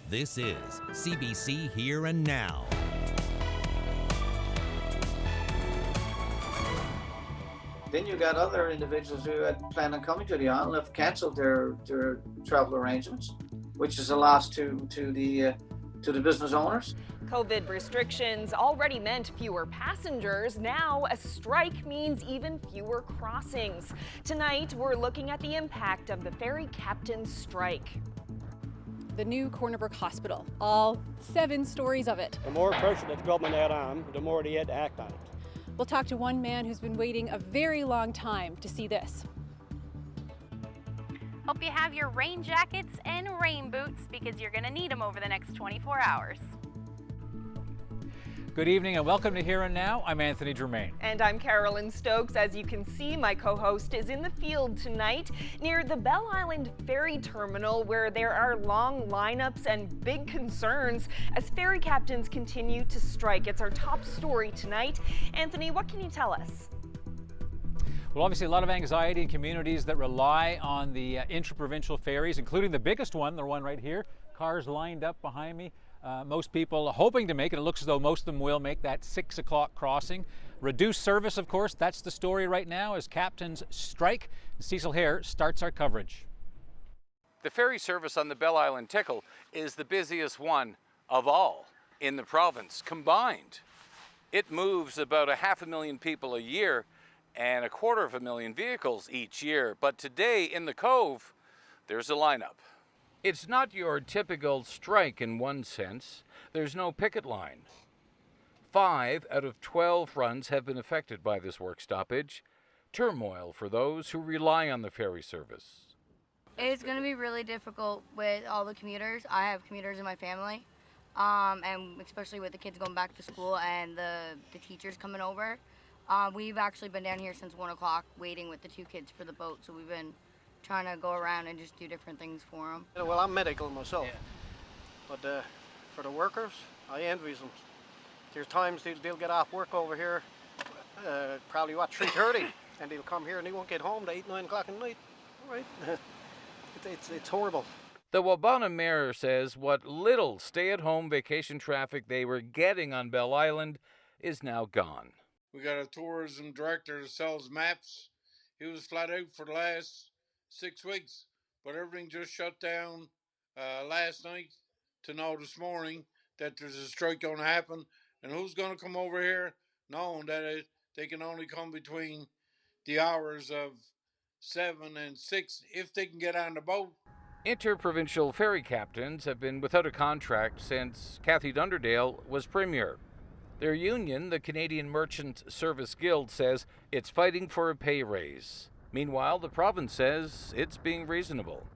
This is CBC Here and Now. Then you got other individuals who had planned on coming to the island have cancelled their travel arrangements, which is a loss to the business owners. COVID restrictions already meant fewer passengers. Now a strike means even fewer crossings. Tonight, we're looking at the impact of the ferry captain's strike. The new Brook Hospital, all 7 stories of it. The more pressure that the government had on, the more they had to act on it. We'll talk to one man who's been waiting a very long time to see this. Hope you have your rain jackets and rain boots because you're going to need them over the next 24 hours. Good evening and welcome to Here and Now. I'm Anthony Germain. And I'm Carolyn Stokes. As you can see, my co-host is in the field tonight near the Bell Island Ferry Terminal, where there are long lineups and big concerns as ferry captains continue to strike. It's our top story tonight. Anthony, what can you tell us? Well, obviously a lot of anxiety in communities that rely on the intra-provincial ferries, including the biggest one, the one right here. Cars lined up behind me. Most people hoping to make it. It looks as though most of them will make that 6 o'clock crossing. Reduced service, of course, that's the story right now as captains strike. Cecil Hare starts our coverage. The ferry service on the Bell Island Tickle is the busiest one of all in the province combined. It moves about 500,000 people a year and 250,000 vehicles each year. But today in the Cove, there's a lineup. It's not your typical strike in one sense. There's no picket line. 5 out of 12 runs have been affected by this work stoppage. Turmoil for those who rely on the ferry service. It's going to be really difficult with all the commuters. I have commuters in my family, and especially with the kids going back to school and the teachers coming over. We've actually been down here since 1 o'clock waiting with the 2 kids for the boat, so we've been trying to go around and just do different things for them. Well, I'm medical myself, but for the workers, I envy them. There's times they'll get off work over here, probably 3:30, and they'll come here and they won't get home to 8, 9 o'clock at night. All right, it's horrible. The Wabana mayor says what little stay-at-home vacation traffic they were getting on Bell Island is now gone. We got a tourism director that sells maps. He was flat out for the last 6 weeks, but everything just shut down last night to know this morning that there's a strike going to happen. And who's going to come over here knowing that they can only come between the hours of 7 and 6 if they can get on the boat. Interprovincial ferry captains have been without a contract since Cathy Dunderdale was premier. Their union, the Canadian Merchant Service Guild, says it's fighting for a pay raise. Meanwhile, the province says it's being reasonable.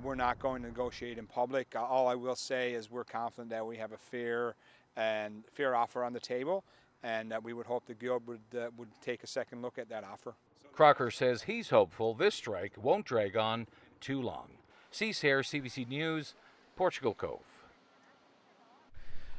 We're not going to negotiate in public. All I will say is we're confident that we have a fair offer on the table, and that we would hope the Guild would take a second look at that offer. Crocker says he's hopeful this strike won't drag on too long. Cecil Hare, CBC News, Portugal Cove.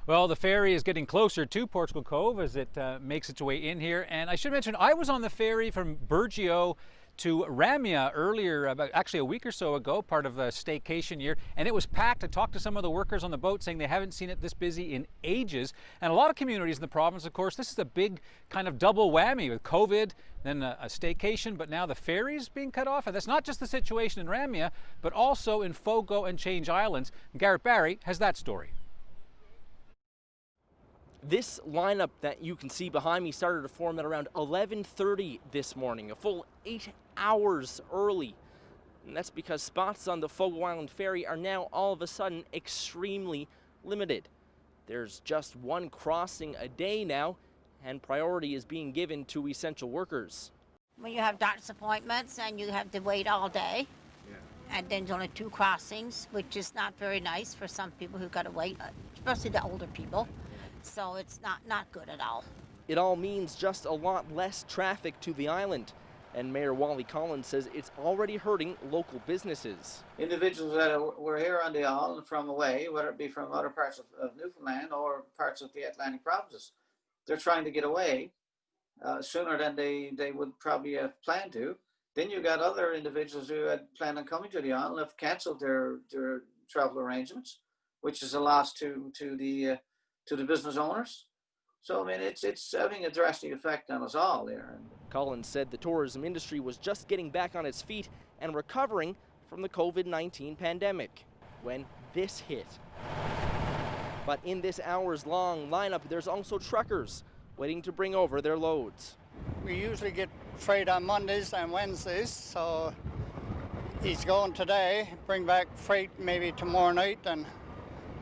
Well, the ferry is getting closer to Portugal Cove as it makes its way in here. And I should mention, I was on the ferry from Burgeo to Ramia earlier, about actually a week or so ago, part of a staycation year, and it was packed. I talked to some of the workers on the boat saying they haven't seen it this busy in ages. And a lot of communities in the province, of course, this is a big kind of double whammy with COVID, then a staycation, but now the ferries being cut off. And that's not just the situation in Ramia, but also in Fogo and Change Islands. Garrett Barry has that story. This lineup that you can see behind me started to form at around 11:30 this morning, a full 8 hours early. And that's because spots on the Fogo Island Ferry are now all of a sudden extremely limited. There's just one crossing a day now, and priority is being given to essential workers. When you have doctor's appointments and you have to wait all day, and then there's only 2 crossings, which is not very nice for some people who've got to wait, especially the older people. So it's not good at all. It all means just a lot less traffic to the island. And Mayor Wally Collins says it's already hurting local businesses. Individuals that were here on the island from away, whether it be from other parts of Newfoundland or parts of the Atlantic provinces, they're trying to get away sooner than they would probably have planned to. Then you got other individuals who had planned on coming to the island have canceled their travel arrangements, which is a loss to the business owners. So I mean, it's having a drastic effect on us all there. Collins said the tourism industry was just getting back on its feet and recovering from the COVID-19 pandemic when this hit. But in this hours-long lineup, there's also truckers waiting to bring over their loads. We usually get freight on Mondays and Wednesdays, so he's going today, bring back freight maybe tomorrow night, and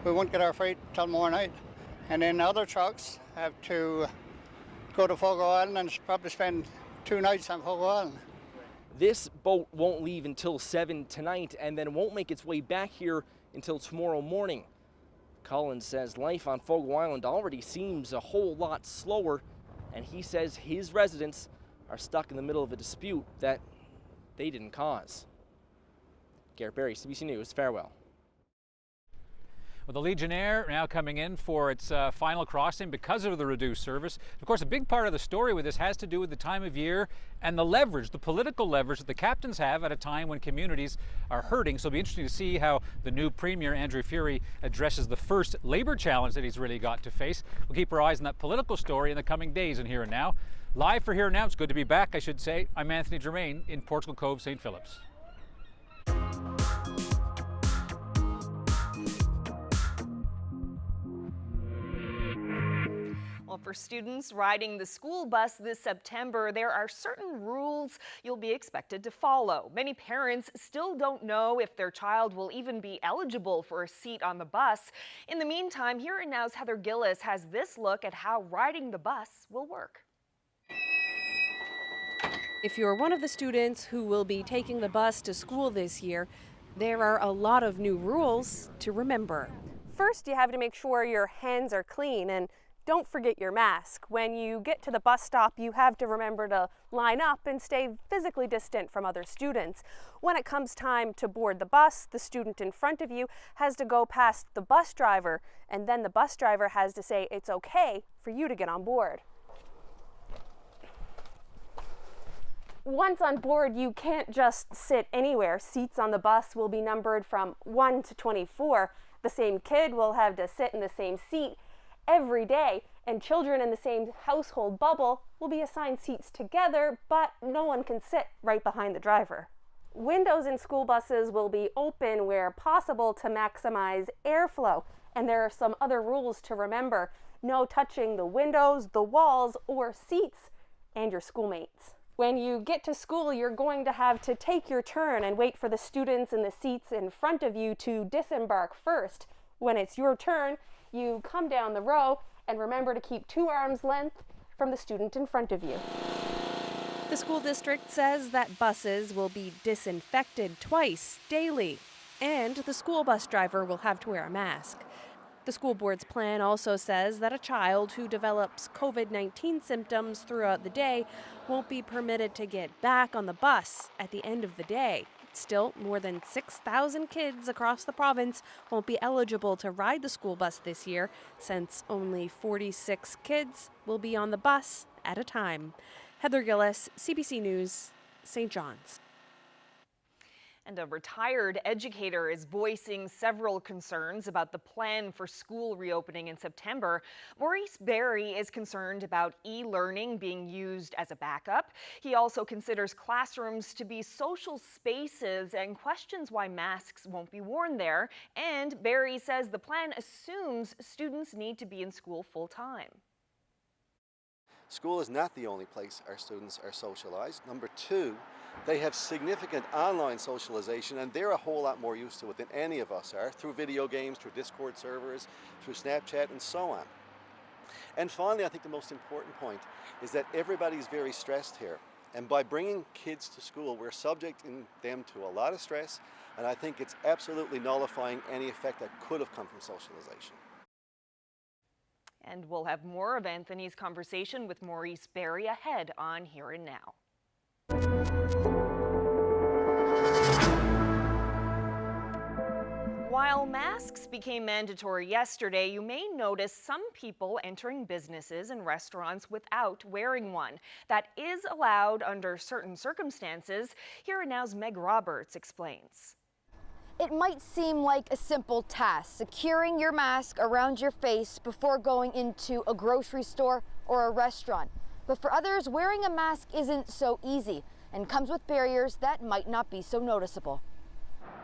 we won't get our freight till tomorrow night. And then other trucks have to go to Fogo Island and probably spend 2 nights on Fogo Island. This boat won't leave until 7 tonight and then won't make its way back here until tomorrow morning. Collins says life on Fogo Island already seems a whole lot slower, and he says his residents are stuck in the middle of a dispute that they didn't cause. Garrett Berry, CBC News, farewell. Well, the Legionnaire now coming in for its final crossing because of the reduced service. Of course, a big part of the story with this has to do with the time of year and the leverage, the political leverage that the captains have at a time when communities are hurting. So it'll be interesting to see how the new Premier, Andrew Ferry, addresses the first Labour challenge that he's really got to face. We'll keep our eyes on that political story in the coming days in Here and Now. Live for Here and Now, it's good to be back, I should say. I'm Anthony Germain in Portugal Cove, St. Phillips. Well, for students riding the school bus this September, there are certain rules you'll be expected to follow. Many parents still don't know if their child will even be eligible for a seat on the bus. In the meantime, Here and Now's Heather Gillis has this look at how riding the bus will work. If you're one of the students who will be taking the bus to school this year, there are a lot of new rules to remember. First, you have to make sure your hands are clean, and don't forget your mask. When you get to the bus stop, you have to remember to line up and stay physically distant from other students. When it comes time to board the bus, the student in front of you has to go past the bus driver, and then the bus driver has to say it's okay for you to get on board. Once on board, you can't just sit anywhere. Seats on the bus will be numbered from 1 to 24. The same kid will have to sit in the same seat every day, and children in the same household bubble will be assigned seats together, but no one can sit right behind the driver. Windows in school buses will be open where possible to maximize airflow, and there are some other rules to remember. No touching the windows, the walls, or seats, and your schoolmates. When you get to school, you're going to have to take your turn and wait for the students in the seats in front of you to disembark first. When it's your turn, you come down the row and remember to keep 2 arms length from the student in front of you. The school district says that buses will be disinfected twice daily, and the school bus driver will have to wear a mask. The school board's plan also says that a child who develops COVID-19 symptoms throughout the day won't be permitted to get back on the bus at the end of the day. Still, more than 6,000 kids across the province won't be eligible to ride the school bus this year, since only 46 kids will be on the bus at a time. Heather Gillis, CBC News, St. John's. And a retired educator is voicing several concerns about the plan for school reopening in September. Maurice Berry is concerned about e-learning being used as a backup. He also considers classrooms to be social spaces and questions why masks won't be worn there. And Berry says the plan assumes students need to be in school full time. School is not the only place our students are socialized. Number two, they have significant online socialization, and they're a whole lot more used to it than any of us are, through video games, through Discord servers, through Snapchat, and so on. And finally, I think the most important point is that everybody's very stressed here. And by bringing kids to school, we're subjecting them to a lot of stress, and I think it's absolutely nullifying any effect that could have come from socialization. And we'll have more of Anthony's conversation with Maurice Berry ahead on Here and Now. While masks became mandatory yesterday, you may notice some people entering businesses and restaurants without wearing one. That is allowed under certain circumstances. Here and Now's Meg Roberts explains. It might seem like a simple task, securing your mask around your face before going into a grocery store or a restaurant. But for others, wearing a mask isn't so easy and comes with barriers that might not be so noticeable.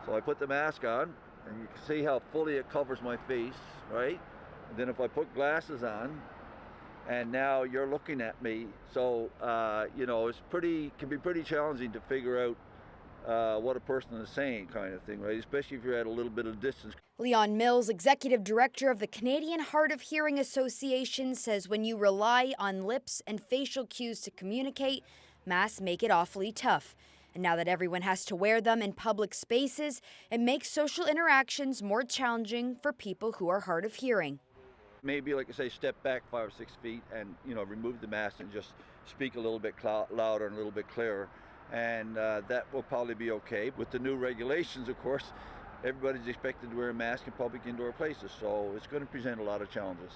So I put the mask on, and you can see how fully it covers my face, right? And then if I put glasses on, and now you're looking at me, so you know, can be pretty challenging to figure out what a person is saying, kind of thing, right? Especially if you're at a little bit of distance. Leon Mills, executive director of the Canadian Hard of Hearing Association, says when you rely on lips and facial cues to communicate, masks make it awfully tough. And now that everyone has to wear them in public spaces, it makes social interactions more challenging for people who are hard of hearing. Maybe, like I say, step back 5 or 6 feet and, you know, remove the mask and just speak a little bit louder and a little bit clearer. And that will probably be okay. With the new regulations, of course, everybody's expected to wear a mask in public indoor places, so it's going to present a lot of challenges.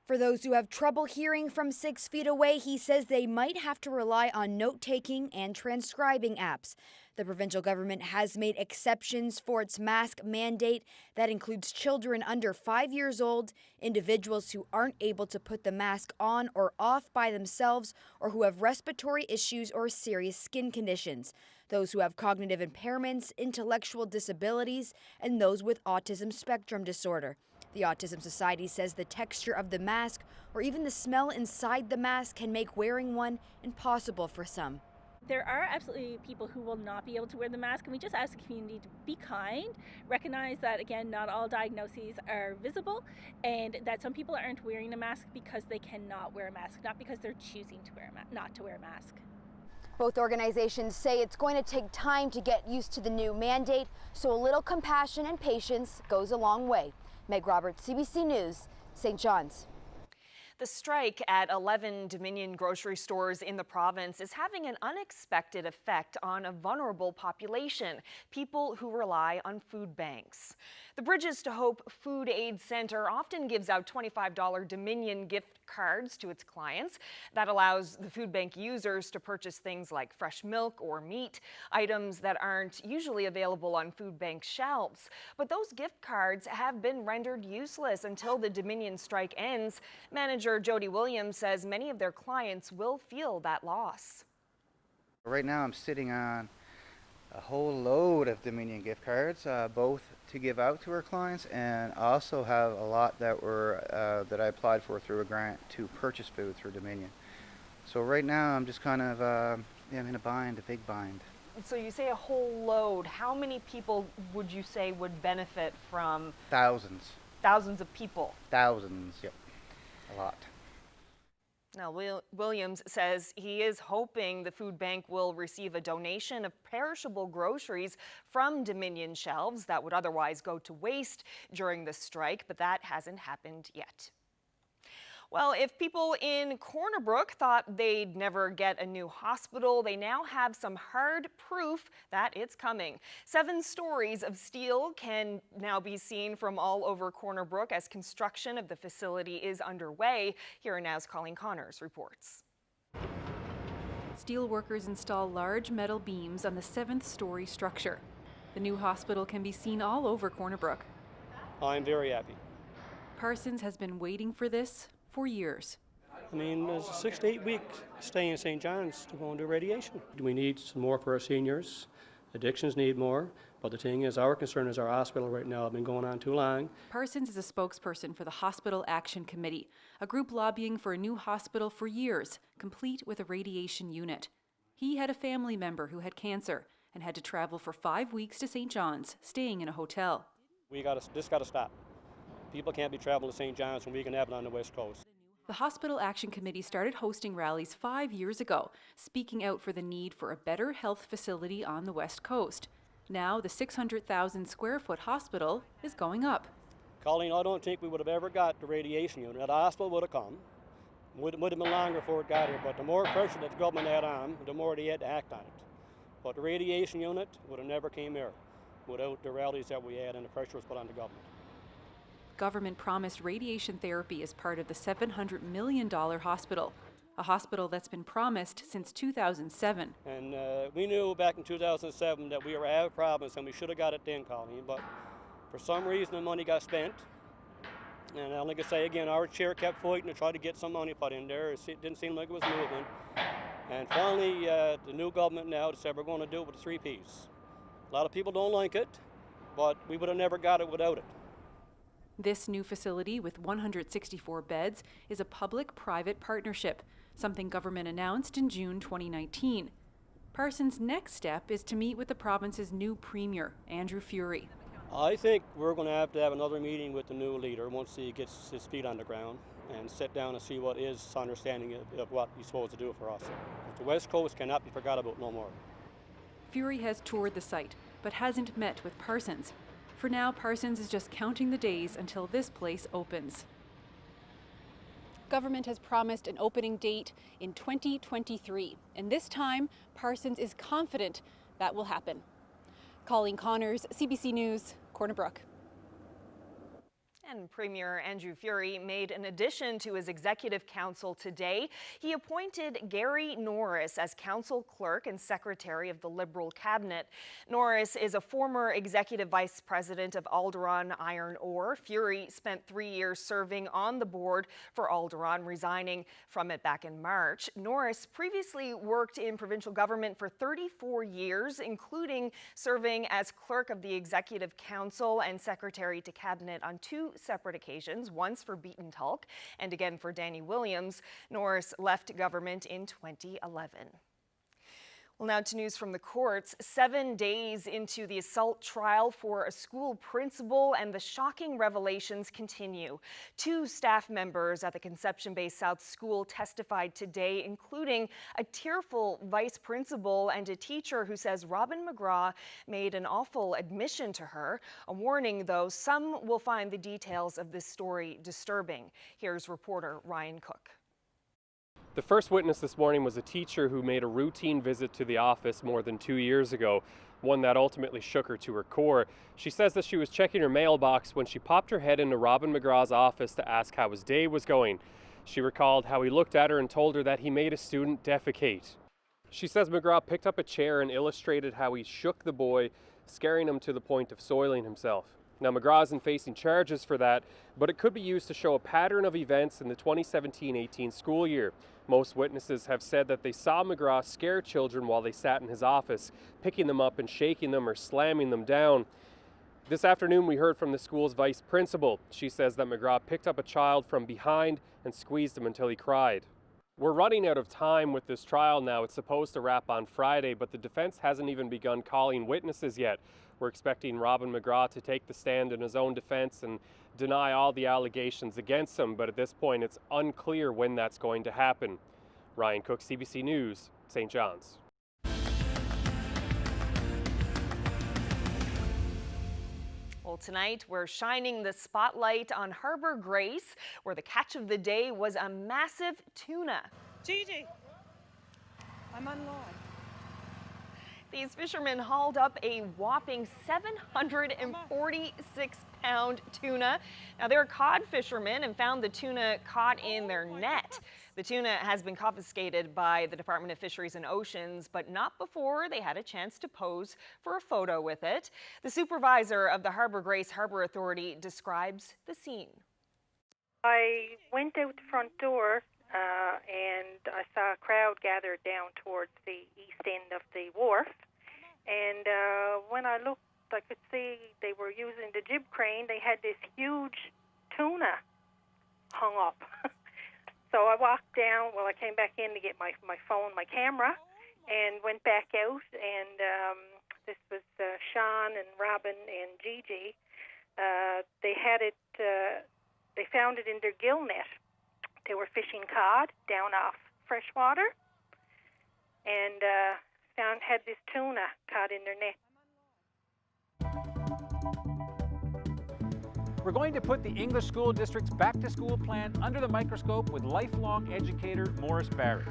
For those who have trouble hearing from 6 feet away, he says they might have to rely on note-taking and transcribing apps. The provincial government has made exceptions for its mask mandate. That includes children under 5 years old, individuals who aren't able to put the mask on or off by themselves, or who have respiratory issues or serious skin conditions, those who have cognitive impairments, intellectual disabilities, and those with autism spectrum disorder. The Autism Society says the texture of the mask or even the smell inside the mask can make wearing one impossible for some. There are absolutely people who will not be able to wear the mask, and we just ask the community to be kind, recognize that, again, not all diagnoses are visible, and that some people aren't wearing a mask because they cannot wear a mask, not because they're choosing to wear not to wear a mask. Both organizations say it's going to take time to get used to the new mandate, so a little compassion and patience goes a long way. Meg Roberts, CBC News, St. John's. The strike at 11 Dominion grocery stores in the province is having an unexpected effect on a vulnerable population, people who rely on food banks. The Bridges to Hope Food Aid Centre often gives out $25 Dominion gift cards to its clients. That allows the food bank users to purchase things like fresh milk or meat, items that aren't usually available on food bank shelves. But those gift cards have been rendered useless until the Dominion strike ends. Manager Jody Williams says many of their clients will feel that loss. Right now I'm sitting on a whole load of Dominion gift cards, both to give out to our clients, and also have a lot that were that I applied for through a grant to purchase food through Dominion. So right now I'm just kind of I'm in a bind, a big bind. So you say a whole load. How many people would you say would benefit from? Thousands. Thousands of people. Thousands, yep. A lot. Now, Williams says he is hoping the food bank will receive a donation of perishable groceries from Dominion shelves that would otherwise go to waste during the strike, but that hasn't happened yet. Well, if people in Corner Brook thought they'd never get a new hospital, they now have some hard proof that it's coming. 7 stories of steel can now be seen from all over Corner Brook as construction of the facility is underway. Here Now's Colleen Connors reports. Steel workers install large metal beams on the 7th story structure. The new hospital can be seen all over Corner Brook. I'm very happy. Parsons has been waiting for this for years. I mean, there's a 6 to 8 week stay in St. John's to go into radiation. We need some more for our seniors. Addictions need more. But the thing is, our concern is our hospital right now has been going on too long. Parsons is a spokesperson for the Hospital Action Committee, a group lobbying for a new hospital for years, complete with a radiation unit. He had a family member who had cancer and had to travel for 5 weeks to St. John's, staying in a hotel. This got to stop. People can't be traveling to St. John's when we can have it on the West Coast. The Hospital Action Committee started hosting rallies 5 years ago, speaking out for the need for a better health facility on the West Coast. Now the 600,000 square foot hospital is going up. Colleen, I don't think we would have ever got the radiation unit. The hospital would have come. Would have been longer before it got here, but the more pressure that the government had on, the more they had to act on it. But the radiation unit would have never came here without the rallies that we had and the pressure was put on the government. Government promised radiation therapy as part of the $700 million hospital. a hospital that's been promised since 2007. And we knew back in 2007 that we were out of Providence and we should have got it then, Colleen, but for some reason the money got spent. And like I say again, our chair kept fighting to try to get some money put in there. It didn't seem like it was moving. And finally, the new government now said we're going to do it with the 3 Ps. A lot of people don't like it, but we would have never got it without it. This new facility with 164 beds is a public-private partnership, something government announced in June 2019. Parsons' next step is to meet with the province's new premier, Andrew Ferry. I think we're going to have another meeting with the new leader once he gets his feet on the ground and sit down and see what his understanding of what he's supposed to do for us. The West Coast cannot be forgot about no more. Ferry has toured the site, but hasn't met with Parsons. For now, Parsons is just counting the days until this place opens. Government has promised an opening date in 2023, and this time, Parsons is confident that will happen. Colleen Connors, CBC News, Corner Brook. And Premier Andrew Ferry made an addition to his executive council today. He appointed Gary Norris as council clerk and secretary of the Liberal cabinet. Norris is a former executive vice president of Alderon Iron Ore. Ferry spent 3 years serving on the board for Alderon, resigning from it back in March. Norris previously worked in provincial government for 34 years, including serving as clerk of the executive council and secretary to cabinet on 2 separate occasions, once for Beaton Tulk and again for Danny Williams. Norris left government in 2011. Well, now to news from the courts. 7 days into the assault trial for a school principal, and the shocking revelations continue. 2 staff members at the Conception Bay South School testified today, including a tearful vice principal and a teacher who says Robin mcgraw made an awful admission to her. A warning, though, some will find the details of this story disturbing. Here's reporter Ryan Cook. The first witness this morning was a teacher who made a routine visit to the office more than 2 years ago, one that ultimately shook her to her core. She says that she was checking her mailbox when she popped her head into Robin mcgraw's office to ask how his day was going. She recalled how he looked at her and told her that he made a student defecate. She says mcgraw picked up a chair and illustrated how he shook the boy, scaring him to the point of soiling himself. Now, mcgraw isn't facing charges for that, but it could be used to show a pattern of events in the 2017-18 school year. Most witnesses have said that they saw mcgraw scare children while they sat in his office, picking them up and shaking them or slamming them down. This afternoon, we heard from the school's vice principal. She says that mcgraw picked up a child from behind and squeezed him until he cried. We're running out of time with this trial now. It's supposed to wrap on Friday, but the defense hasn't even begun calling witnesses yet. We're expecting Robin mcgraw to take the stand in his own defense and deny all the allegations against him, but at this point it's unclear when that's going to happen. Ryan Cook, CBC News, St. John's. Well, tonight we're shining the spotlight on Harbour Grace, where the catch of the day was a massive tuna. Gigi, I'm on live. These fishermen hauled up a whopping 746-pound tuna. Now, they're cod fishermen and found the tuna caught in their net. The tuna has been confiscated by the Department of Fisheries and Oceans, but not before they had a chance to pose for a photo with it. The supervisor of the Harbour Grace Harbour Authority describes the scene. I went out the front door and I saw a crowd gathered down towards the east end of the wharf. And when I looked, I could see they were using the jib crane. They had this huge tuna hung up. So I walked down. Well, I came back in to get my phone, my camera, and went back out. And this was Sean and Robin and Gigi. They had it. They found it in their gill net. They were fishing cod down off freshwater, and had this tuna caught in their net. We're going to put the English School District's back-to-school plan under the microscope with lifelong educator Maurice Barry.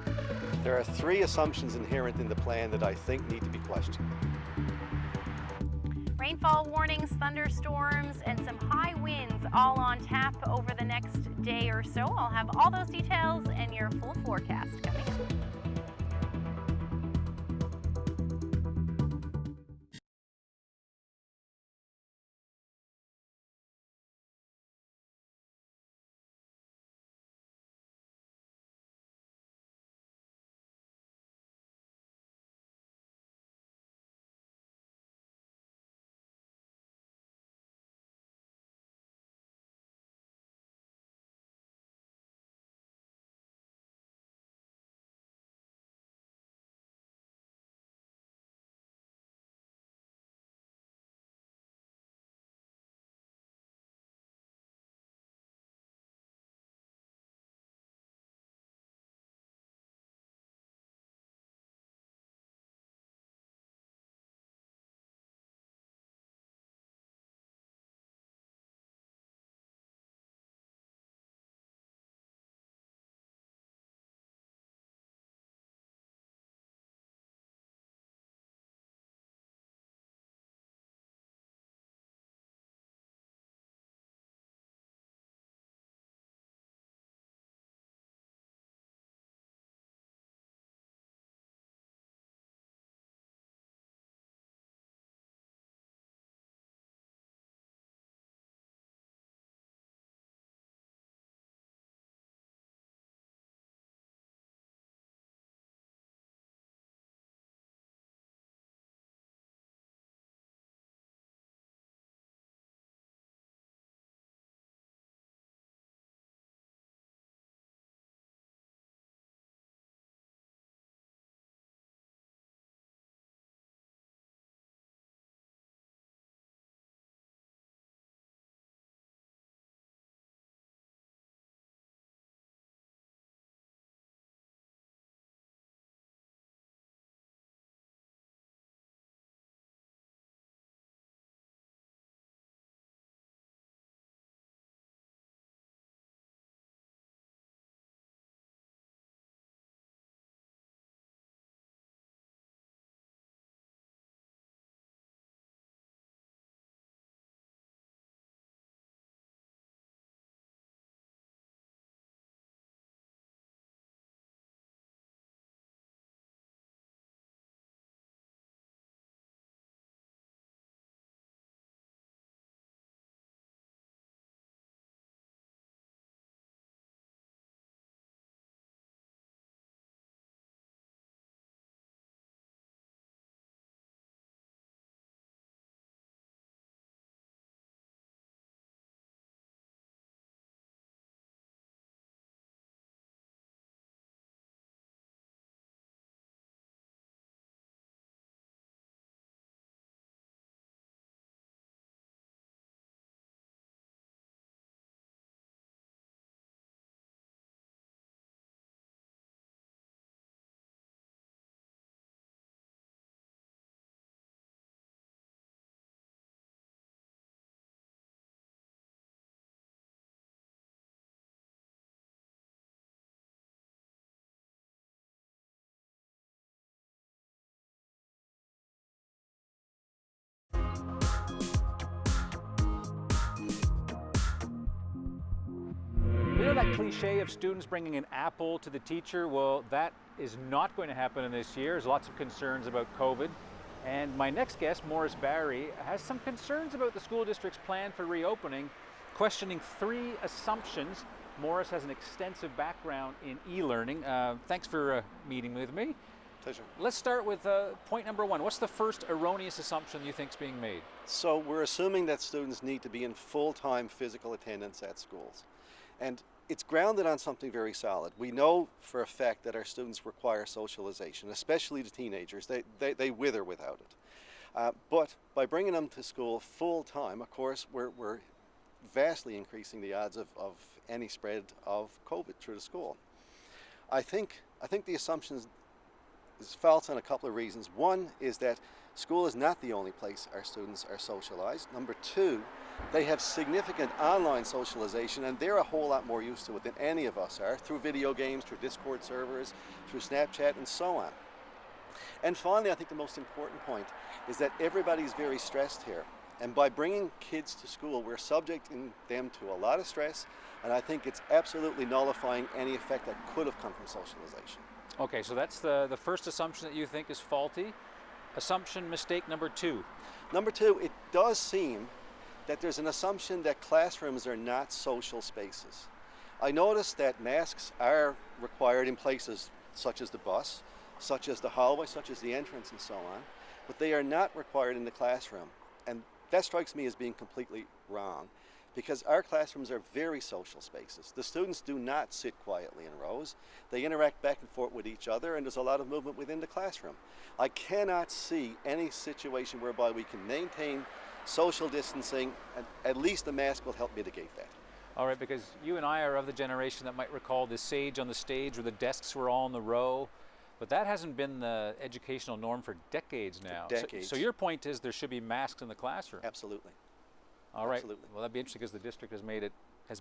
There are 3 assumptions inherent in the plan that I think need to be questioned. Right rainfall warnings, thunderstorms, and some high winds all on tap over the next day or so. I'll have all those details and your full forecast coming up. You know that cliche of students bringing an apple to the teacher? Well, that is not going to happen in this year. There's lots of concerns about COVID. And my next guest, Morris Barry, has some concerns about the school district's plan for reopening, questioning 3 assumptions. Morris has an extensive background in e-learning. Thanks for meeting with me. Pleasure. Let's start with point number 1. What's the first erroneous assumption you think is being made? So we're assuming that students need to be in full-time physical attendance at schools. And it's grounded on something very solid. We know for a fact that our students require socialization, especially the teenagers. They wither without it. But by bringing them to school full-time, of course, we're vastly increasing the odds of any spread of COVID through the school. I think the assumption is false on a couple of reasons. One is that school is not the only place our students are socialized. Number 2, they have significant online socialization, and they're a whole lot more used to it than any of us are, through video games, through Discord servers, through Snapchat, and so on. And finally, I think the most important point is that everybody's very stressed here. And by bringing kids to school, we're subjecting them to a lot of stress, and I think it's absolutely nullifying any effect that could have come from socialization. Okay, so that's the first assumption that you think is faulty. Assumption mistake number 2. Number 2, it does seem that there's an assumption that classrooms are not social spaces. I noticed that masks are required in places such as the bus, such as the hallway, such as the entrance and so on, but they are not required in the classroom. And that strikes me as being completely wrong, because our classrooms are very social spaces. The students do not sit quietly in rows. They interact back and forth with each other, and there's a lot of movement within the classroom. I cannot see any situation whereby we can maintain social distancing, and at least the mask will help mitigate that. All right, because you and I are of the generation that might recall the sage on the stage where the desks were all in the row, but that hasn't been the educational norm for decades now. For decades. So your point is there should be masks in the classroom? Absolutely. All right. Absolutely. Well, that'd be interesting because the district has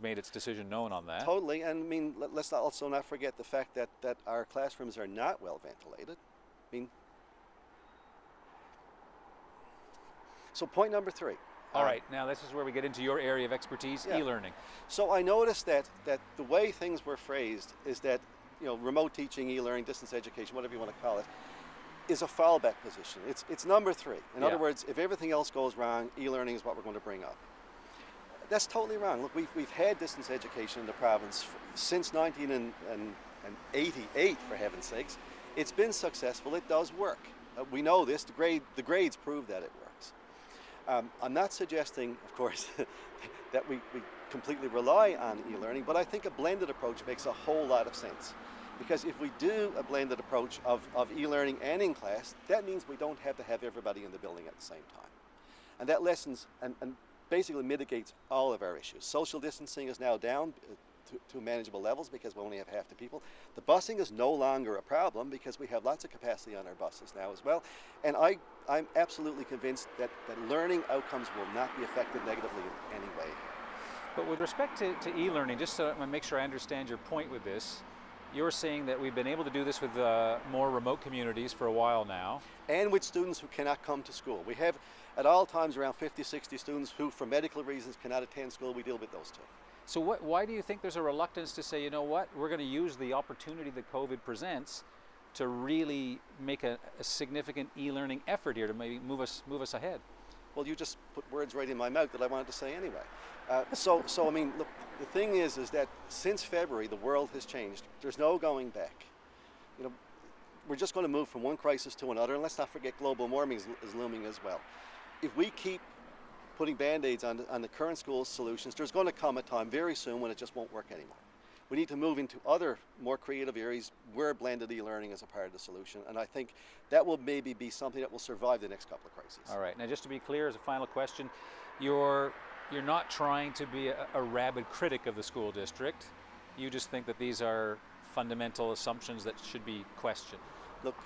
made its decision known on that. Totally, and I mean, let's also not forget the fact that our classrooms are not well ventilated. I mean, so point number 3. All right, now this is where we get into your area of expertise, e-learning. So I noticed that the way things were phrased is that, remote teaching, e-learning, distance education, whatever you want to call it, is a fallback position. It's number 3. In other words, if everything else goes wrong, e-learning is what we're going to bring up. That's totally wrong. Look, we've had distance education in the province since 1988, for heaven's sakes. It's been successful. It does work. We know this. The grades prove that it works. I'm not suggesting, of course, that we completely rely on e-learning, but I think a blended approach makes a whole lot of sense. Because if we do a blended approach of e-learning and in class, that means we don't have to have everybody in the building at the same time. And that lessens and basically mitigates all of our issues. Social distancing is now down to manageable levels because we only have half the people. The busing is no longer a problem because we have lots of capacity on our buses now as well. And I'm absolutely convinced that learning outcomes will not be affected negatively in any way. But with respect to e-learning, just so I make sure I understand your point with this, you're saying that we've been able to do this with more remote communities for a while now. And with students who cannot come to school. We have at all times around 50, 60 students who for medical reasons cannot attend school. We deal with those too. So why do you think there's a reluctance to say, you know what, we're going to use the opportunity that COVID presents to really make a significant e-learning effort here to maybe move us ahead? Well, you just put words right in my mouth that I wanted to say anyway. So I mean, look, the thing is that since February, the world has changed. There's no going back. We're just going to move from one crisis to another, and let's not forget global warming is looming as well. If we keep putting band-aids on the current school solutions, there's going to come a time very soon when it just won't work anymore. We need to move into other more creative areas where blended e-learning is a part of the solution, and I think that will maybe be something that will survive the next couple of crises. All right, now just to be clear, as a final question, you're not trying to be a rabid critic of the school district. You just think that these are fundamental assumptions that should be questioned. Look,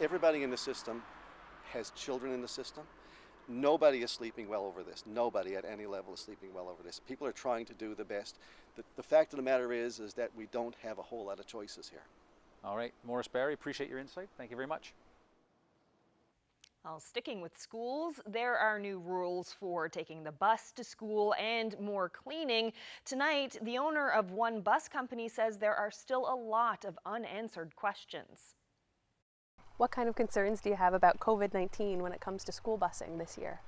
everybody in the system has children in the system. Nobody is sleeping well over this. Nobody at any level is sleeping well over this. People are trying to do the best. The fact of the matter is that we don't have a whole lot of choices here. All right, Morris Barry, appreciate your insight. Thank you very much. Well, sticking with schools, there are new rules for taking the bus to school and more cleaning. Tonight, the owner of one bus company says there are still a lot of unanswered questions. What kind of concerns do you have about COVID-19 when it comes to school busing this year?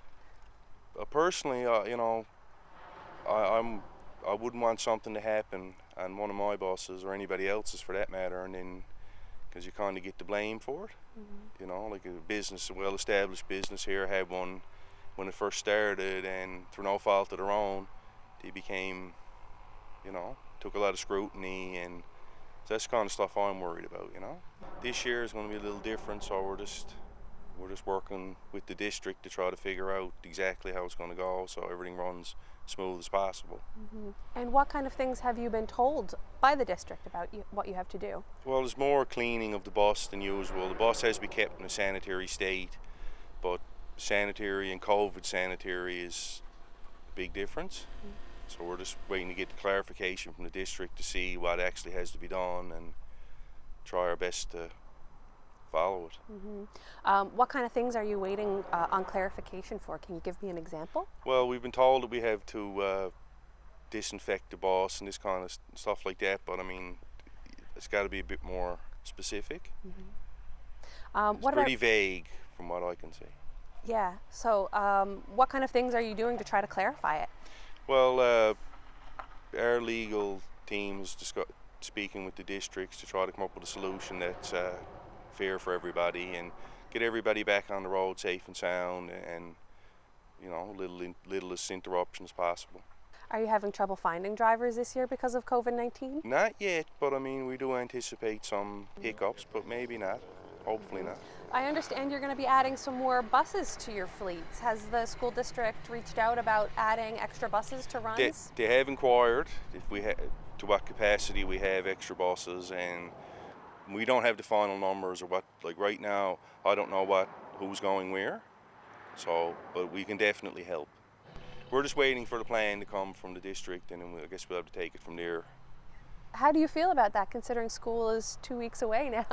Personally, I wouldn't want something to happen on one of my buses or anybody else's for that matter, and then because you kind of get the blame for it. Mm-hmm. Like a business, a well-established business here had one when it first started, and through no fault of their own, they became, took a lot of scrutiny, and that's the kind of stuff I'm worried about. This year is going to be a little different, so we're just working with the district to try to figure out exactly how it's going to go, so everything runs smooth as possible. Mm-hmm. And what kind of things have you been told by the district about what you have to do? Well, there's more cleaning of the bus than usual. The bus has to be kept in a sanitary state, but sanitary and COVID sanitary is a big difference. Mm-hmm. So we're just waiting to get the clarification from the district to see what actually has to be done and try our best to follow it. What kind of things are you waiting on clarification for? Can you give me an example? Well, we've been told that we have to disinfect the bus and this kind of stuff like that, but I mean, it's got to be a bit more specific. It's pretty vague from what I can see. Yeah, so what kind of things are you doing to try to clarify it? Well, our legal team is speaking with the districts to try to come up with a solution that's fair for everybody and get everybody back on the road safe and sound, and you know, littlest interruptions possible. Are you having trouble finding drivers this year because of COVID-19? Not yet, but I mean, we do anticipate some hiccups, but maybe not. Hopefully not. I understand you're going to be adding some more buses to your fleets. Has the school district reached out about adding extra buses to runs? They have inquired if we to what capacity we have extra buses, and we don't have the final numbers or what. Like right now, I don't know who's going where. So, but we can definitely help. We're just waiting for the plan to come from the district, and then I guess we'll have to take it from there. How do you feel about that, considering school is 2 weeks away now?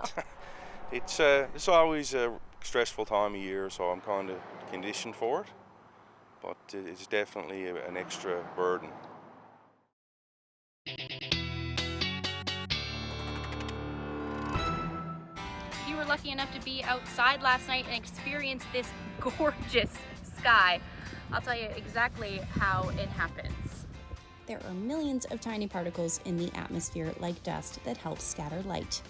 It's always a stressful time of year, so I'm kind of conditioned for it, but it's definitely an extra burden. You were lucky enough to be outside last night and experience this gorgeous sky. I'll tell you exactly how it happens. There are millions of tiny particles in the atmosphere like dust that help scatter light.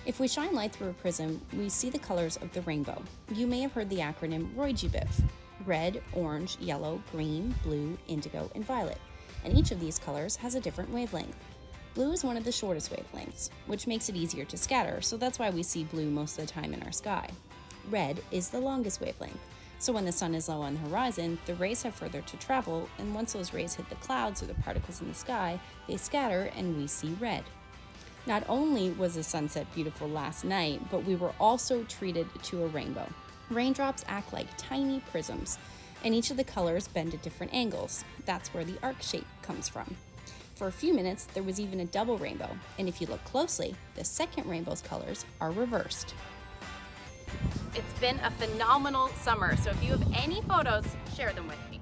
If we shine light through a prism, we see the colors of the rainbow. You may have heard the acronym ROY-GBIF: red, orange, yellow, green, blue, indigo, and violet. And each of these colors has a different wavelength. Blue is one of the shortest wavelengths, which makes it easier to scatter, so that's why we see blue most of the time in our sky. Red is the longest wavelength, so when the sun is low on the horizon, the rays have further to travel, and once those rays hit the clouds or the particles in the sky, they scatter and we see red. Not only was the sunset beautiful last night, but we were also treated to a rainbow. Raindrops act like tiny prisms, and each of the colors bend at different angles. That's where the arc shape comes from. For a few minutes, there was even a double rainbow, and if you look closely, the second rainbow's colors are reversed. It's been a phenomenal summer, so if you have any photos, share them with me.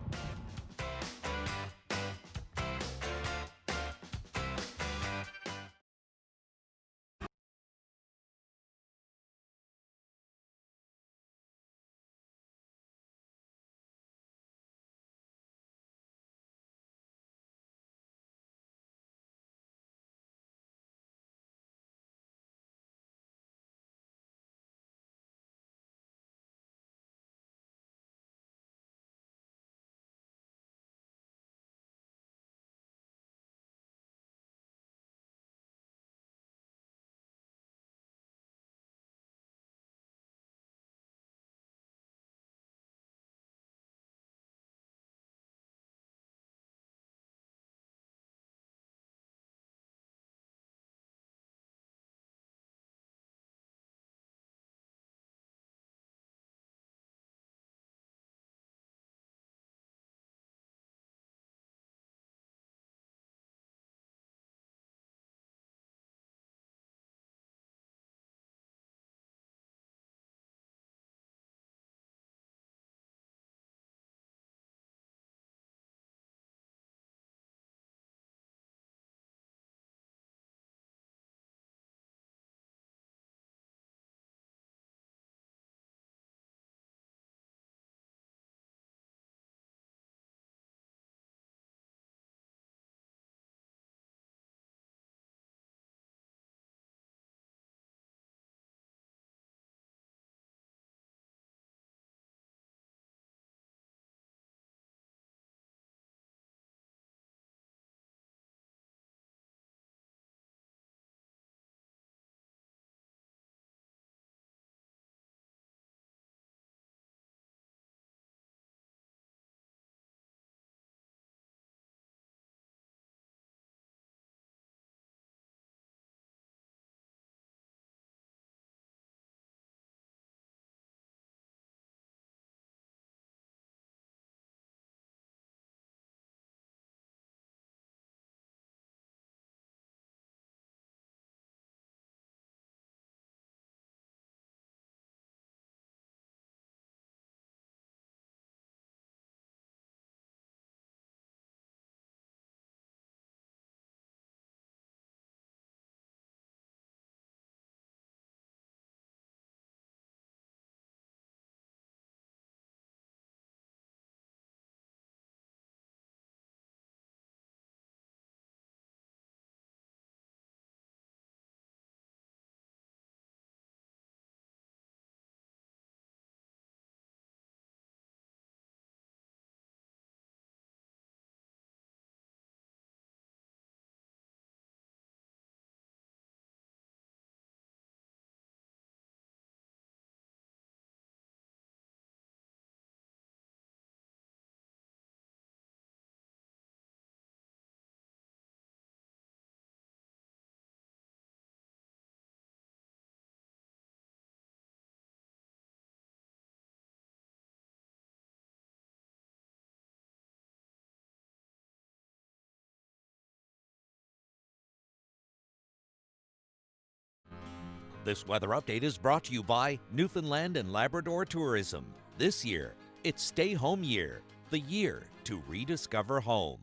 This weather update is brought to you by Newfoundland and Labrador Tourism. This year, it's Stay Home Year, the year to rediscover home.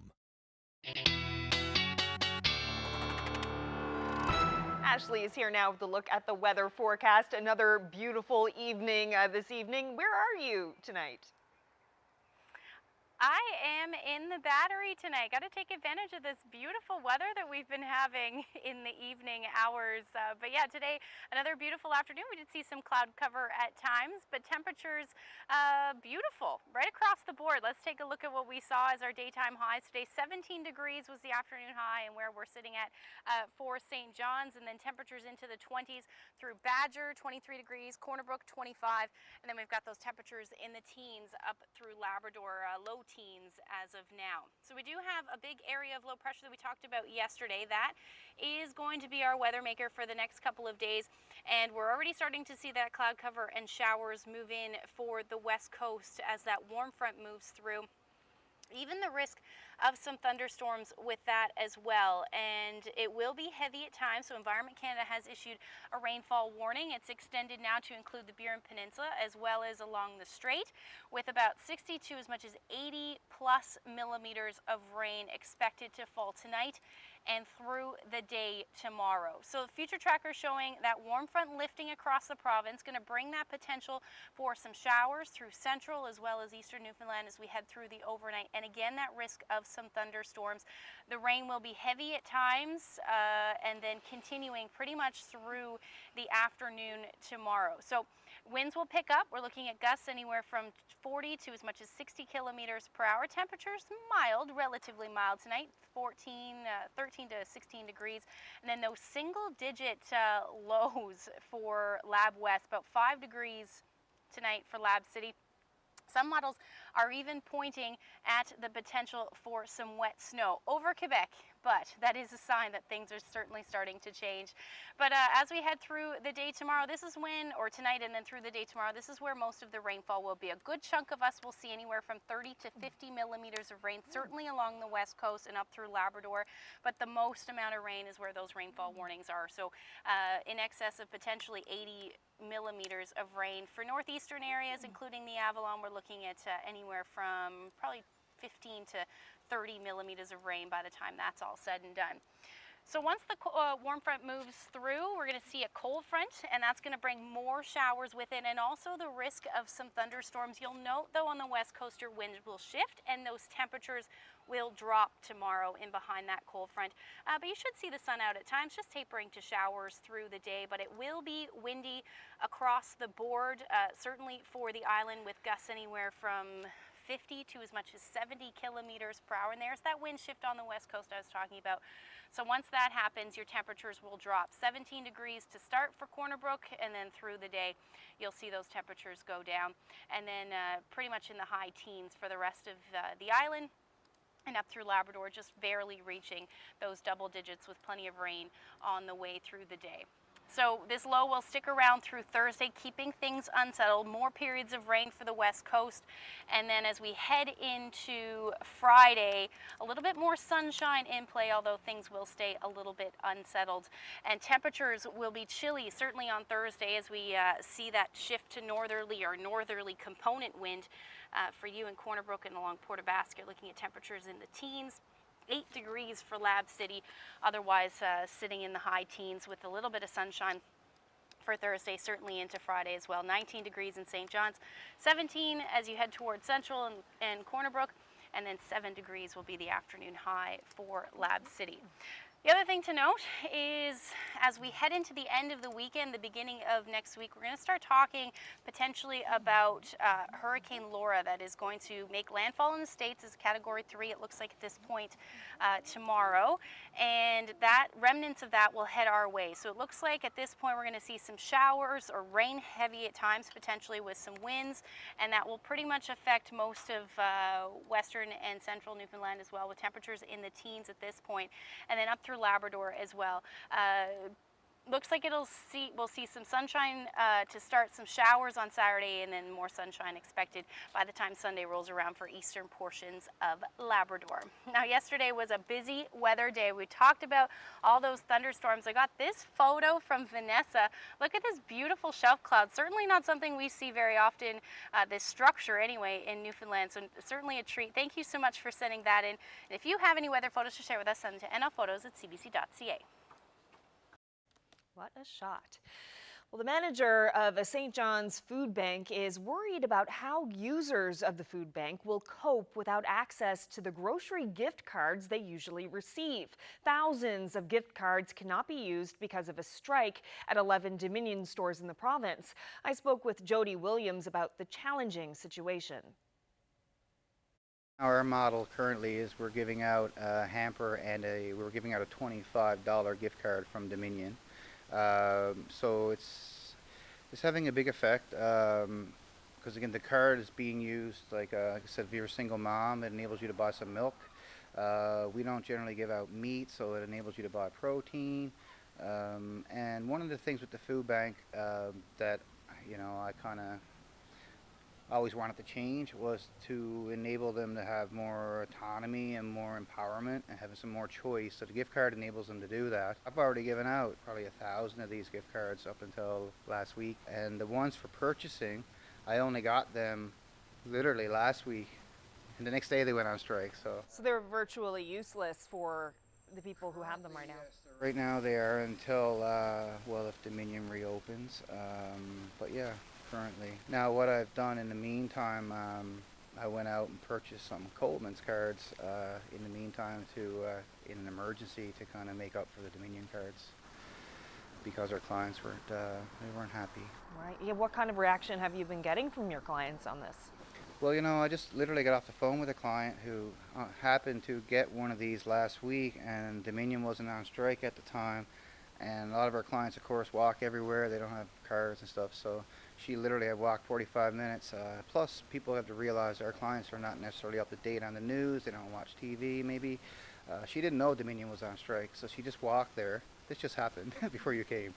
Ashley is here now with a look at the weather forecast. Another beautiful evening this evening. Where are you tonight? I am in the Battery tonight. Got to take advantage of this beautiful weather that we've been having in the evening hours. But yeah, today, another beautiful afternoon. We did see some cloud cover at times, but temperatures beautiful right across the board. Let's take a look at what we saw as our daytime highs. Today, 17 degrees was the afternoon high, and where we're sitting at for St. John's, and then temperatures into the 20s through Badger, 23 degrees, Corner Brook, 25, and then we've got those temperatures in the teens up through Labrador, low teens as of now. So we do have a big area of low pressure that we talked about yesterday. That is going to be our weather maker for the next couple of days, and we're already starting to see that cloud cover and showers move in for the west coast as that warm front moves through. Even the risk of some thunderstorms with that as well, and it will be heavy at times. So Environment Canada has issued a rainfall warning. It's extended now to include the Burin Peninsula as well as along the Strait, with about 60 to as much as 80 plus millimeters of rain expected to fall tonight and through the day tomorrow. So the future tracker showing that warm front lifting across the province, going to bring that potential for some showers through central as well as eastern Newfoundland as we head through the overnight, and again that risk of some thunderstorms. The rain will be heavy at times and then continuing pretty much through the afternoon tomorrow. So winds will pick up. We're looking at gusts anywhere from 40 to as much as 60 kilometers per hour. Temperatures mild, relatively mild tonight, 13 to 16 degrees. And then those single digit lows for Lab West, about 5 degrees tonight for Lab City. Some models are even pointing at the potential for some wet snow over Quebec, but that is a sign that things are certainly starting to change. But as we head through the day tomorrow, this is when, or tonight and then through the day tomorrow, this is where most of the rainfall will be. A good chunk of us will see anywhere from 30 to 50 millimeters of rain, certainly along the west coast and up through Labrador, but the most amount of rain is where those rainfall warnings are. So in excess of potentially 80 millimeters of rain for northeastern areas, including the Avalon. We're looking at anywhere from probably 15 to 30 millimeters of rain by the time that's all said and done. So once the warm front moves through, we're going to see a cold front, and that's going to bring more showers with it and also the risk of some thunderstorms. You'll note, though, on the west coast, your wind will shift and those temperatures will drop tomorrow in behind that cold front. But you should see the sun out at times, just tapering to showers through the day, but it will be windy across the board, certainly for the island, with gusts anywhere from 50 to as much as 70 kilometers per hour. And there's that wind shift on the west coast I was talking about. So once that happens, your temperatures will drop 17 degrees to start for Corner Brook, and then through the day, you'll see those temperatures go down. And then pretty much in the high teens for the rest of the island, and up through Labrador, just barely reaching those double digits with plenty of rain on the way through the day. So this low will stick around through Thursday, keeping things unsettled. More periods of rain for the west coast. And then as we head into Friday, a little bit more sunshine in play, although things will stay a little bit unsettled. And temperatures will be chilly, certainly on Thursday, as we see that shift to northerly or northerly component wind for you in Corner Brook and along Port aux Basques. Looking at temperatures in the teens. 8 degrees for Lab City, otherwise sitting in the high teens with a little bit of sunshine for Thursday, certainly into Friday as well. 19 degrees in St. John's, 17 as you head towards Central and Corner Brook, and then 7 degrees will be the afternoon high for Lab City. The other thing to note is as we head into the end of the weekend, the beginning of next week, we're going to start talking potentially about Hurricane Laura that is going to make landfall in the States as Category 3, it looks like at this point tomorrow. And that remnants of that will head our way. So it looks like at this point we're going to see some showers or rain heavy at times, potentially with some winds, and that will pretty much affect most of western and central Newfoundland as well, with temperatures in the teens at this point, and then up through Labrador as well. Looks like we'll see some sunshine to start, some showers on Saturday, and then more sunshine expected by the time Sunday rolls around for eastern portions of Labrador. Now, yesterday was a busy weather day. We talked about all those thunderstorms. I got this photo from Vanessa. Look at this beautiful shelf cloud. Certainly not something we see very often, this structure anyway, in Newfoundland, so certainly a treat. Thank you so much for sending that in. And if you have any weather photos to share with us, send them to nlphotos@cbc.ca. What a shot. Well, the manager of a St. John's food bank is worried about how users of the food bank will cope without access to the grocery gift cards they usually receive. Thousands of gift cards cannot be used because of a strike at 11 Dominion stores in the province. I spoke with Jody Williams about the challenging situation. Our model currently is we're giving out a hamper and we're giving out a $25 gift card from Dominion. So it's having a big effect because again the card is being used like I said, if you're a single mom, it enables you to buy some milk. We don't generally give out meat, so it enables you to buy protein. And one of the things with the food bank that I kind of always wanted to change was to enable them to have more autonomy and more empowerment and having some more choice. So the gift card enables them to do that. I've already given out probably 1,000 of these gift cards up until last week, and the ones for purchasing, I only got them literally last week, and the next day they went on strike. So they're virtually useless for the people who have them right now. Right now they are until well, if Dominion reopens, but yeah. Currently. Now what I've done in the meantime, I went out and purchased some Coleman's cards in the meantime in an emergency to kind of make up for the Dominion cards because our clients weren't happy. Right. Yeah. What kind of reaction have you been getting from your clients on this? Well, I just literally got off the phone with a client who happened to get one of these last week, and Dominion wasn't on strike at the time. And a lot of our clients, of course, walk everywhere. They don't have cards and stuff, so she literally had walked 45 minutes. Plus, people have to realize our clients are not necessarily up to date on the news. They don't watch TV, maybe. She didn't know Dominion was on strike, so she just walked there. This just happened before you came.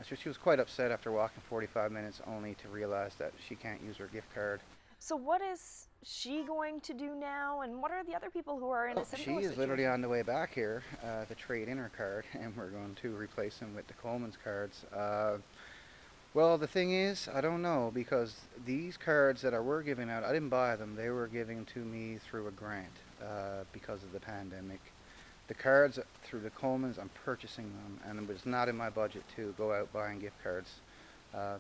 So she was quite upset after walking 45 minutes only to realize that she can't use her gift card. So what is she going to do now, and what are the other people who are in a similar situation? She is literally on the way back here to trade in her card, and we're going to replace them with the Coleman's cards. Well, the thing is, I don't know, because these cards that we're giving out, I didn't buy them. They were given to me through a grant because of the pandemic. The cards through the Coleman's, I'm purchasing them, and it was not in my budget to go out buying gift cards.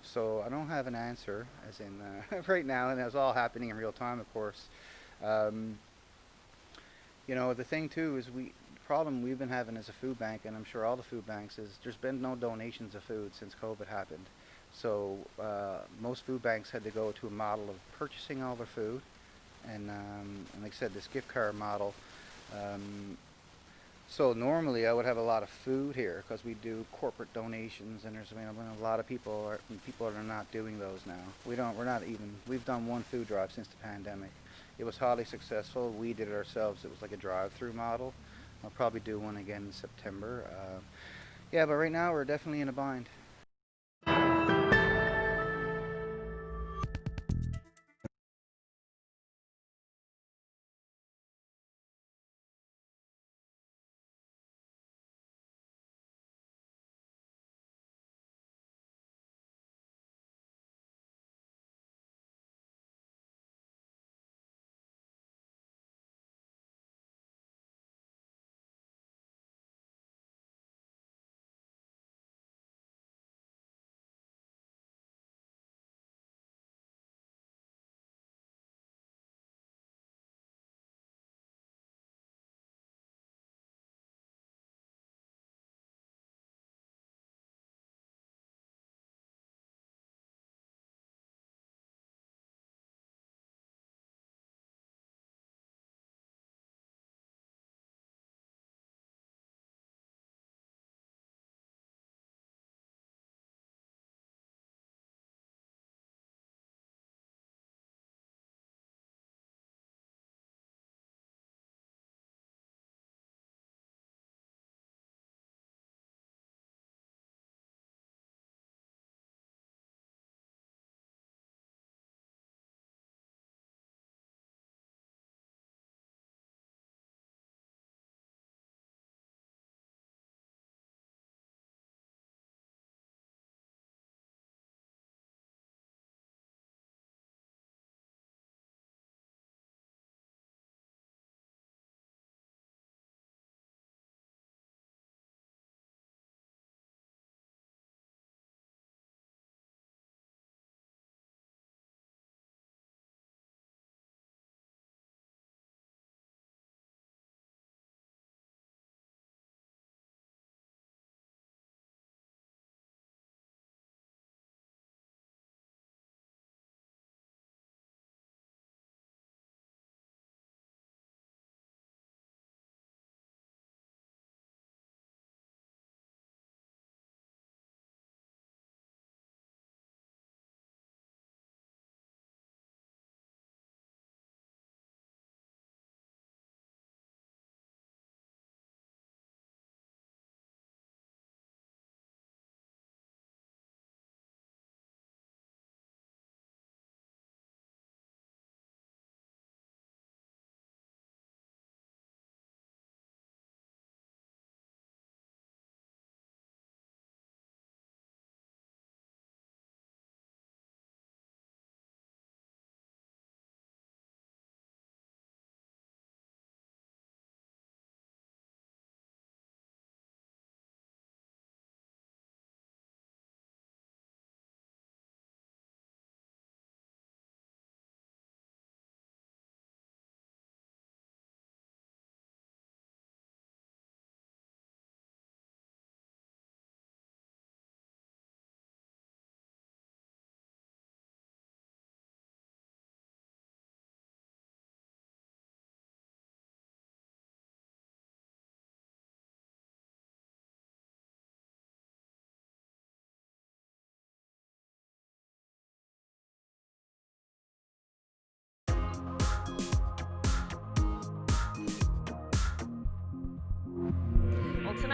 So I don't have an answer, as in right now, and it's all happening in real time, of course. The thing too is the problem we've been having as a food bank, and I'm sure all the food banks, is there's been no donations of food since COVID happened. So most food banks had to go to a model of purchasing all their food, and like I said, this gift card model. So normally I would have a lot of food here because we do corporate donations, and there's a lot of people are not doing those now. We've done one food drive since the pandemic. It was highly successful. We did it ourselves. It was like a drive-through model. I'll probably do one again in September. Yeah, but right now we're definitely in a bind.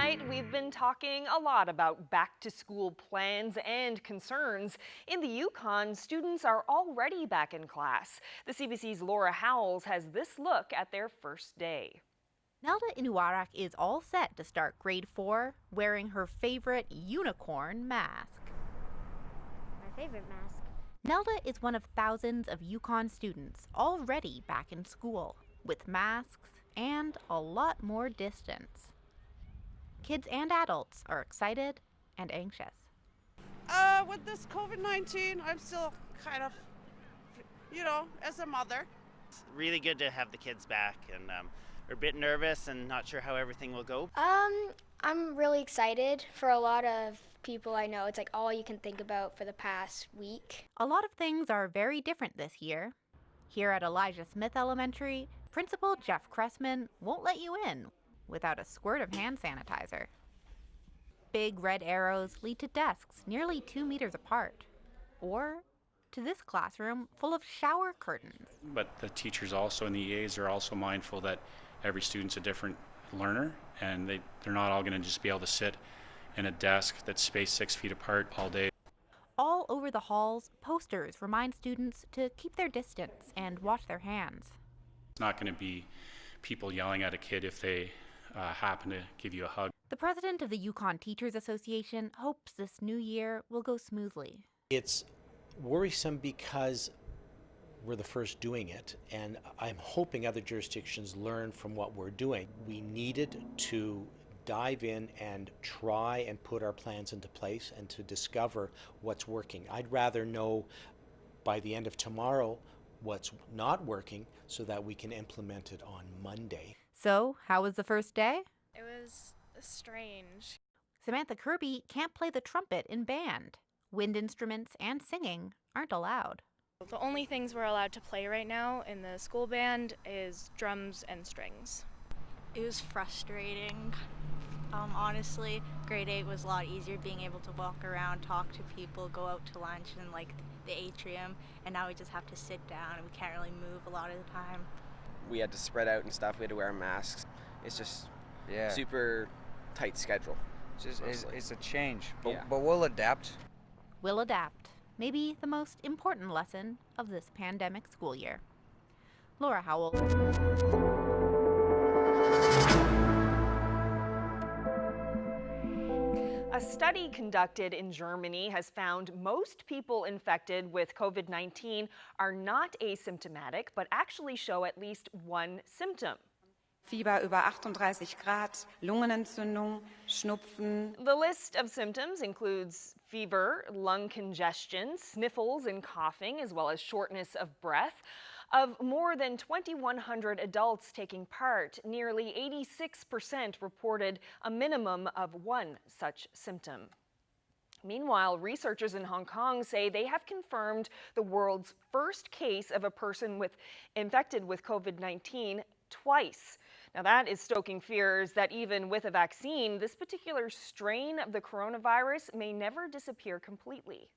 Tonight, we've been talking a lot about back-to-school plans and concerns. In the Yukon, students are already back in class. The CBC's Laura Howells has this look at their first day. Nelda Inuarak is all set to start grade 4, wearing her favorite unicorn mask. My favorite mask. Nelda is one of thousands of Yukon students already back in school, with masks and a lot more distance. Kids and adults are excited and anxious. With this COVID-19, I'm still kind of, as a mother. It's really good to have the kids back, and we're a bit nervous and not sure how everything will go. I'm really excited. For a lot of people I know, it's like all you can think about for the past week. A lot of things are very different this year. Here at Elijah Smith Elementary, Principal Jeff Cressman won't let you in without a squirt of hand sanitizer. Big red arrows lead to desks nearly 2 meters apart, or to this classroom full of shower curtains. But the teachers also and the EAs are also mindful that every student's a different learner, and they're not all going to just be able to sit in a desk that's spaced 6 feet apart all day. All over the halls, posters remind students to keep their distance and wash their hands. It's not going to be people yelling at a kid if they happen to give you a hug. The president of the Yukon Teachers Association hopes this new year will go smoothly. It's worrisome because we're the first doing it, and I'm hoping other jurisdictions learn from what we're doing. We needed to dive in and try and put our plans into place and to discover what's working. I'd rather know by the end of tomorrow what's not working so that we can implement it on Monday. So, how was the first day? It was strange. Samantha Kirby can't play the trumpet in band. Wind instruments and singing aren't allowed. The only things we're allowed to play right now in the school band is drums and strings. It was frustrating. Honestly, grade 8 was a lot easier, being able to walk around, talk to people, go out to lunch in the atrium, and now we just have to sit down and we can't really move a lot of the time. We had to spread out and stuff, we had to wear masks. It's just super tight schedule. It's a change, but we'll adapt. We'll adapt. Maybe the most important lesson of this pandemic school year. Laura Howell. A study conducted in Germany has found most people infected with COVID-19 are not asymptomatic, but actually show at least one symptom. Fieber über 38 Grad, Lungenentzündung, Schnupfen. The list of symptoms includes fever, lung congestion, sniffles and coughing, as well as shortness of breath. Of more than 2,100 adults taking part, nearly 86% reported a minimum of one such symptom. Meanwhile, researchers in Hong Kong say they have confirmed the world's first case of a person infected with COVID-19 twice. Now that is stoking fears that even with a vaccine, this particular strain of the coronavirus may never disappear completely.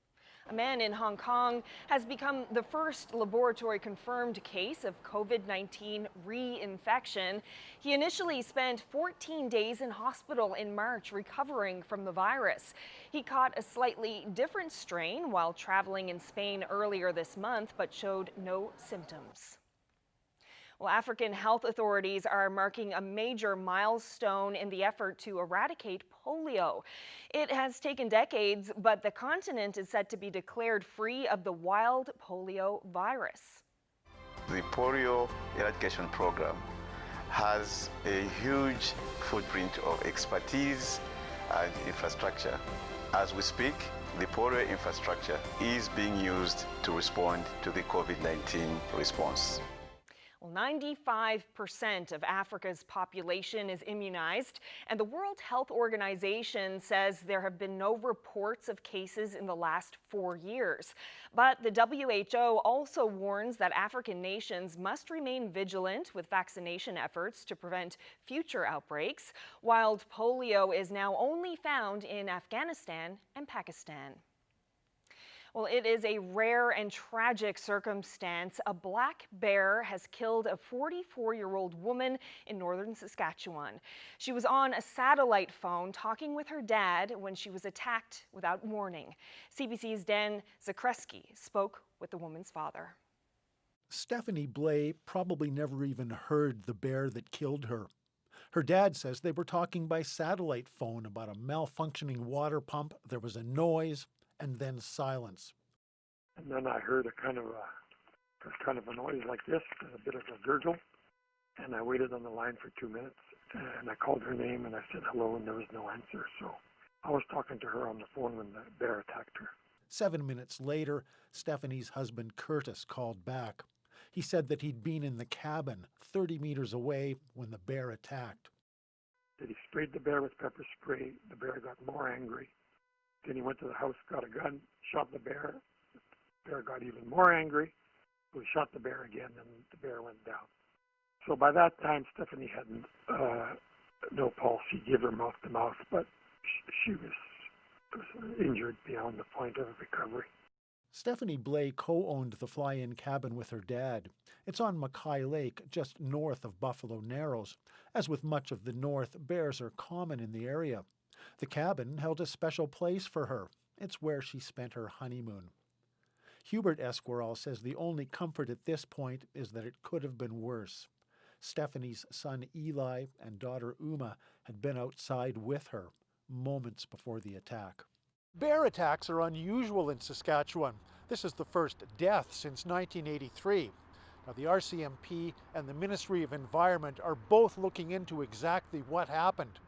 A man in Hong Kong has become the first laboratory-confirmed case of COVID-19 reinfection. He initially spent 14 days in hospital in March recovering from the virus. He caught a slightly different strain while traveling in Spain earlier this month, but showed no symptoms. Well, African health authorities are marking a major milestone in the effort to eradicate polio. It has taken decades, but the continent is set to be declared free of the wild polio virus. The polio eradication program has a huge footprint of expertise and infrastructure. As we speak, the polio infrastructure is being used to respond to the COVID-19 response. Well, 95% of Africa's population is immunized, and the World Health Organization says there have been no reports of cases in the last 4 years. But the WHO also warns that African nations must remain vigilant with vaccination efforts to prevent future outbreaks. Wild polio is now only found in Afghanistan and Pakistan. Well, it is a rare and tragic circumstance. A black bear has killed a 44-year-old woman in northern Saskatchewan. She was on a satellite phone talking with her dad when she was attacked without warning. CBC's Dan Zakreski spoke with the woman's father. Stephanie Blais probably never even heard the bear that killed her. Her dad says they were talking by satellite phone about a malfunctioning water pump. There was a noise and then silence. And then I heard a kind of a noise like this, a bit of a gurgle, and I waited on the line for 2 minutes, and I called her name and I said hello, and there was no answer. So I was talking to her on the phone when the bear attacked her. 7 minutes later, Stephanie's husband Curtis called back. He said that he'd been in the cabin 30 meters away when the bear attacked. That he sprayed the bear with pepper spray. The bear got more angry. Then he went to the house, got a gun, shot the bear. The bear got even more angry. So he shot the bear again, and the bear went down. So by that time, Stephanie had no pulse. He gave her mouth to mouth, but she was injured beyond the point of recovery. Stephanie Blais co-owned the fly-in cabin with her dad. It's on Mackay Lake, just north of Buffalo Narrows. As with much of the north, bears are common in the area. The cabin held a special place for her. It's where she spent her honeymoon. Hubert Esquirol says the only comfort at this point is that it could have been worse. Stephanie's son Eli and daughter Uma had been outside with her moments before the attack. Bear attacks are unusual in Saskatchewan. This is the first death since 1983. Now, the RCMP and the Ministry of Environment are both looking into exactly what happened,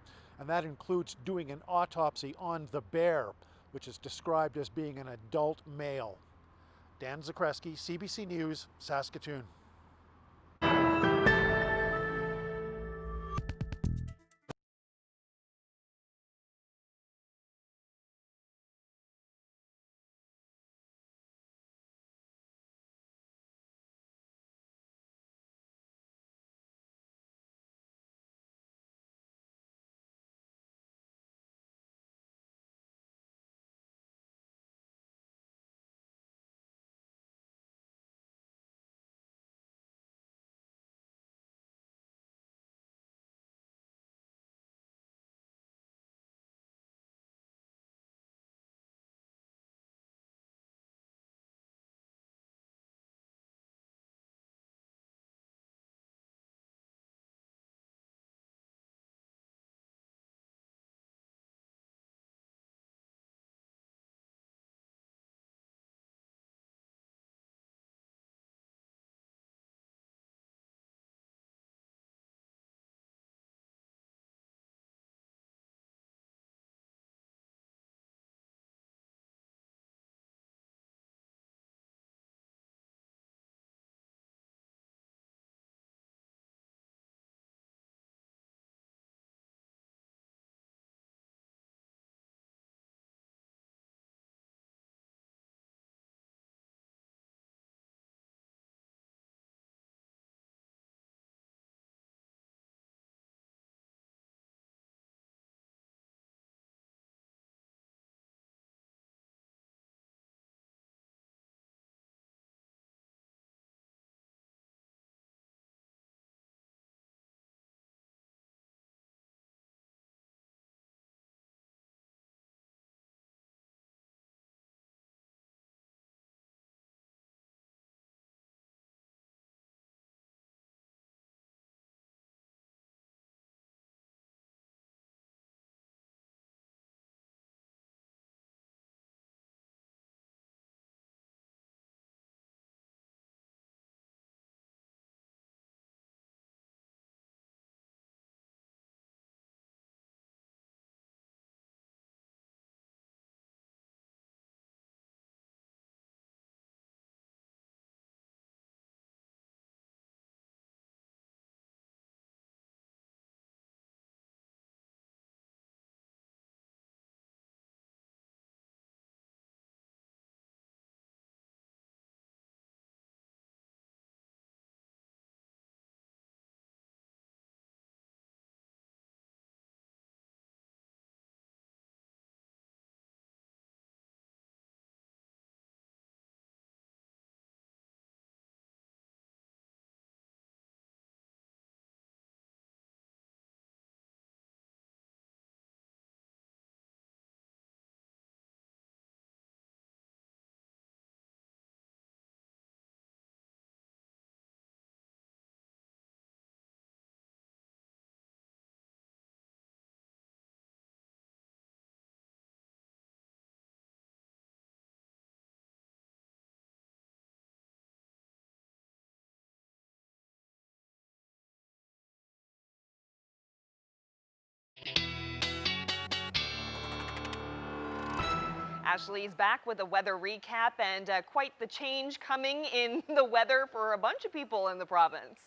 and that includes doing an autopsy on the bear, which is described as being an adult male. Dan Zakreski, CBC News, Saskatoon. Ashley's back with a weather recap and quite the change coming in the weather for a bunch of people in the province.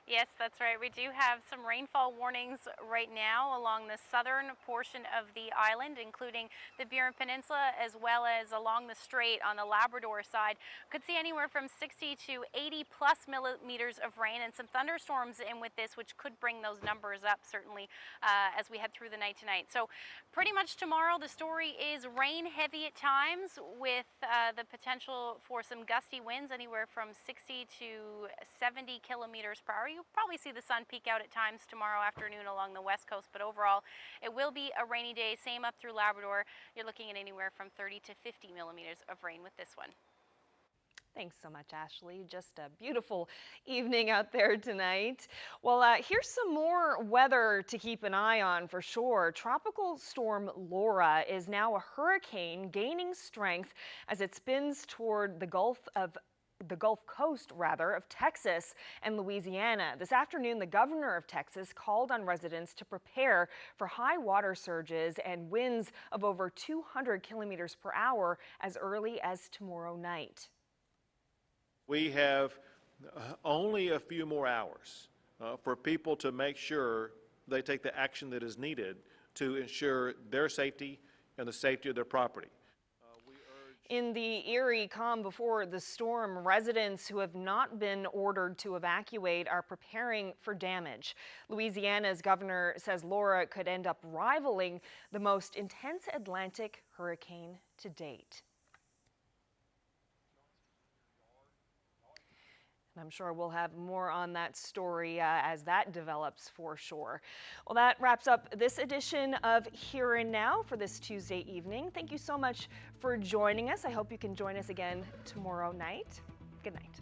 Yes, that's right. We do have some rainfall warnings right now along the southern portion of the island, including the Burin Peninsula, as well as along the strait on the Labrador side. Could see anywhere from 60 to 80 plus millimeters of rain and some thunderstorms in with this, which could bring those numbers up certainly as we head through the night tonight. So pretty much tomorrow the story is rain heavy at times with the potential for some gusty winds anywhere from 60 to 70 kilometers per hour. You'll probably see the sun peek out at times tomorrow afternoon along the west coast, but overall it will be a rainy day, same up through Labrador. You're looking at anywhere from 30 to 50 millimeters of rain with this one. Thanks so much, Ashley. Just a beautiful evening out there tonight. Well, here's some more weather to keep an eye on for sure. Tropical storm Laura is now a hurricane gaining strength as it spins toward the Gulf Coast of Texas and Louisiana. This afternoon, the governor of Texas called on residents to prepare for high water surges and winds of over 200 kilometers per hour as early as tomorrow night. We have only a few more hours for people to make sure they take the action that is needed to ensure their safety and the safety of their property. In the eerie calm before the storm, residents who have not been ordered to evacuate are preparing for damage. Louisiana's governor says Laura could end up rivaling the most intense Atlantic hurricane to date. And I'm sure we'll have more on that story as that develops for sure. Well, that wraps up this edition of Here and Now for this Tuesday evening. Thank you so much for joining us. I hope you can join us again tomorrow night. Good night.